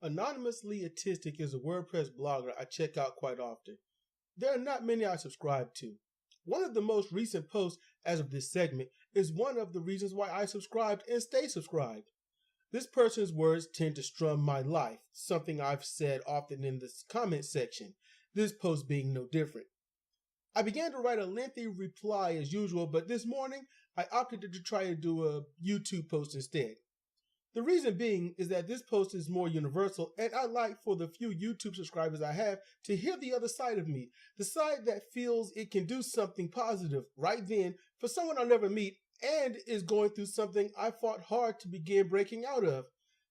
Anonymously Autistic is a WordPress blogger I check out quite often. There are not many I subscribe to. One of the most recent posts as of this segment is one of the reasons why I subscribed and stay subscribed. This person's words tend to strum my life, something I've said often in the comment section, this post being no different. I began to write a lengthy reply as usual, but this morning I opted to try to do a YouTube post instead. The reason being is that this post is more universal, and I like for the few YouTube subscribers I have to hear the other side of me, the side that feels it can do something positive right then for someone I'll never meet and is going through something I fought hard to begin breaking out of.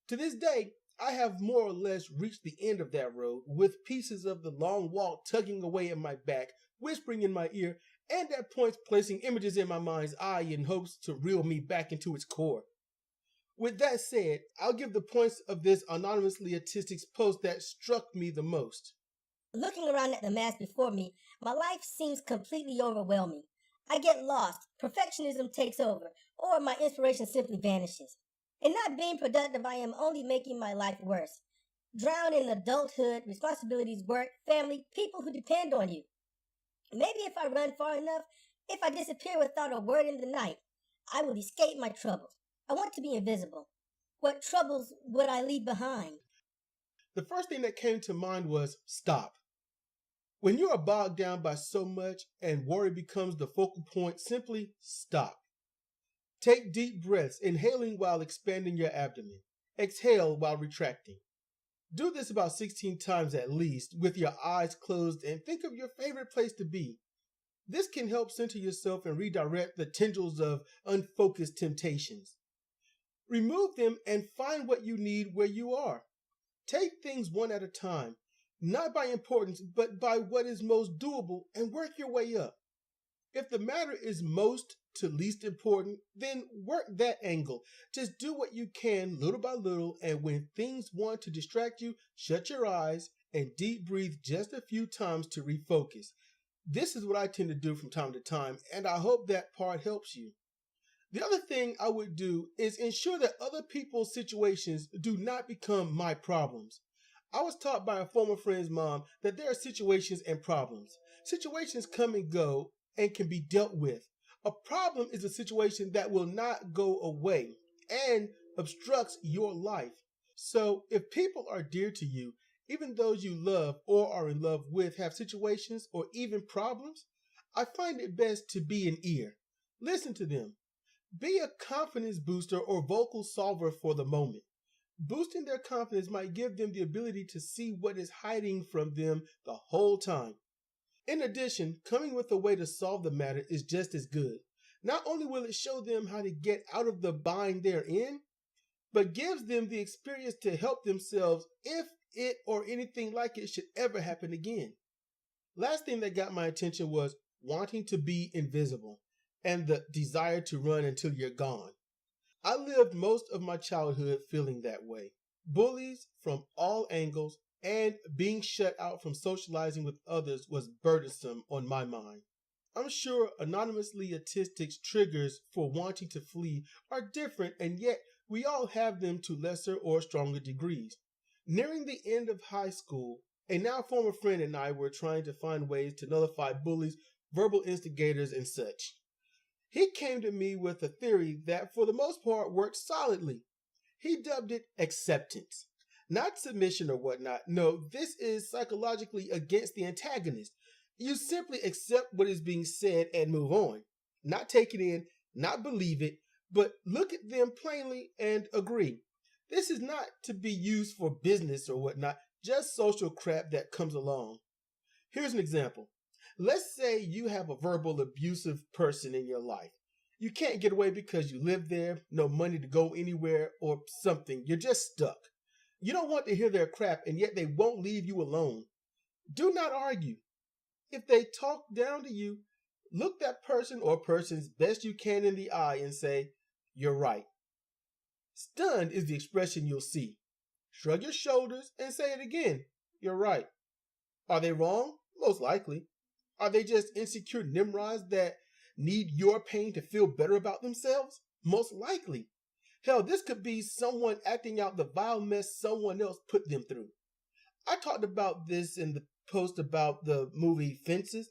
To this day, I have more or less reached the end of that road, with pieces of the long walk tugging away at my back, whispering in my ear, and at points placing images in my mind's eye in hopes to reel me back into its core. With that said, I'll give the points of this Anonymously Autistic's post that struck me the most. Looking around at the mass before me, my life seems completely overwhelming. I get lost, perfectionism takes over, or my inspiration simply vanishes. In not being productive, I am only making my life worse. Drown in adulthood, responsibilities, work, family, people who depend on you. Maybe if I run far enough, if I disappear without a word in the night, I will escape my troubles. I want to be invisible. What troubles would I leave behind? The first thing that came to mind was stop. When you are bogged down by so much and worry becomes the focal point, simply stop. Take deep breaths, inhaling while expanding your abdomen. Exhale while retracting. Do this about 16 times at least with your eyes closed and think of your favorite place to be. This can help center yourself and redirect the tendrils of unfocused temptations. Remove them and find what you need where you are. Take things one at a time, not by importance, but by what is most doable, and work your way up. If the matter is most to least important, then work that angle. Just do what you can little by little, and when things want to distract you, shut your eyes and deep breathe just a few times to refocus. This is what I tend to do from time to time, and I hope that part helps you. The other thing I would do is ensure that other people's situations do not become my problems. I was taught by a former friend's mom that there are situations and problems. Situations come and go and can be dealt with. A problem is a situation that will not go away and obstructs your life. So if people are dear to you, even those you love or are in love with have situations or even problems, I find it best to be an ear. Listen to them. Be a confidence booster or vocal solver for the moment. Boosting their confidence might give them the ability to see what is hiding from them the whole time. In addition, coming with a way to solve the matter is just as good. Not only will it show them how to get out of the bind they're in, but gives them the experience to help themselves if it or anything like it should ever happen again. Last thing that got my attention was wanting to be invisible and the desire to run until you're gone. I lived most of my childhood feeling that way. Bullies from all angles and being shut out from socializing with others was burdensome on my mind. I'm sure Anonymously Autistic's triggers for wanting to flee are different, and yet we all have them to lesser or stronger degrees. Nearing the end of high school, a now former friend and I were trying to find ways to nullify bullies, verbal instigators, and such. He came to me with a theory that for the most part worked solidly. He dubbed it acceptance. Not submission or whatnot. No, this is psychologically against the antagonist. You simply accept what is being said and move on. Not take it in, not believe it, but look at them plainly and agree. This is not to be used for business or whatnot, just social crap that comes along. Here's an example. Let's say you have a verbal abusive person in your life. You can't get away because you live there, no money to go anywhere or something. You're just stuck. You don't want to hear their crap, and yet they won't leave you alone. Do not argue. If they talk down to you, look that person or persons best you can in the eye and say, "You're right." Stunned is the expression you'll see. Shrug your shoulders and say it again. "You're right." Are they wrong? Most likely. Are they just insecure Nimrods that need your pain to feel better about themselves? Most likely. Hell, this could be someone acting out the vile mess someone else put them through. I talked about this in the post about the movie Fences.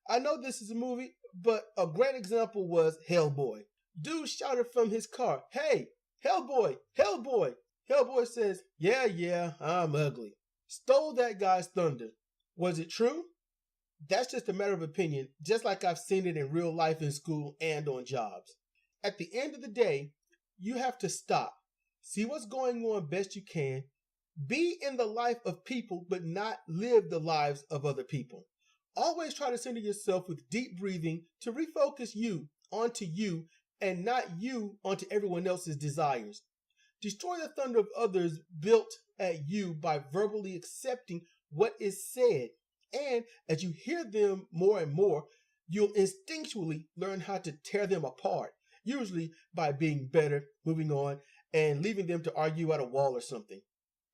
I know this is a movie, but a great example was Hellboy. Dude shouted from his car, "Hey, Hellboy, Hellboy!" Hellboy says, yeah, I'm ugly. Stole that guy's thunder. Was it true? That's just a matter of opinion, just like I've seen it in real life in school and on jobs. At the end of the day, you have to stop, see what's going on best you can, be in the life of people, but not live the lives of other people. Always try to center yourself with deep breathing to refocus you onto you and not you onto everyone else's desires. Destroy the thunder of others built at you by verbally accepting what is said. And as you hear them more and more, you'll instinctually learn how to tear them apart, usually by being better, moving on, and leaving them to argue at a wall or something.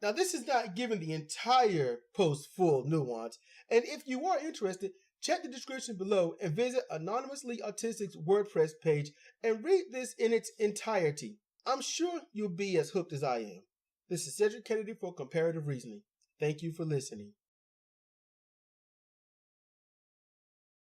Now, this is not giving the entire post full nuance, and if you are interested, check the description below and visit Anonymously Autistic's WordPress page and read this in its entirety. I'm sure you'll be as hooked as I am. This is Cedric Kennedy for Comparative Reasoning. Thank you for listening.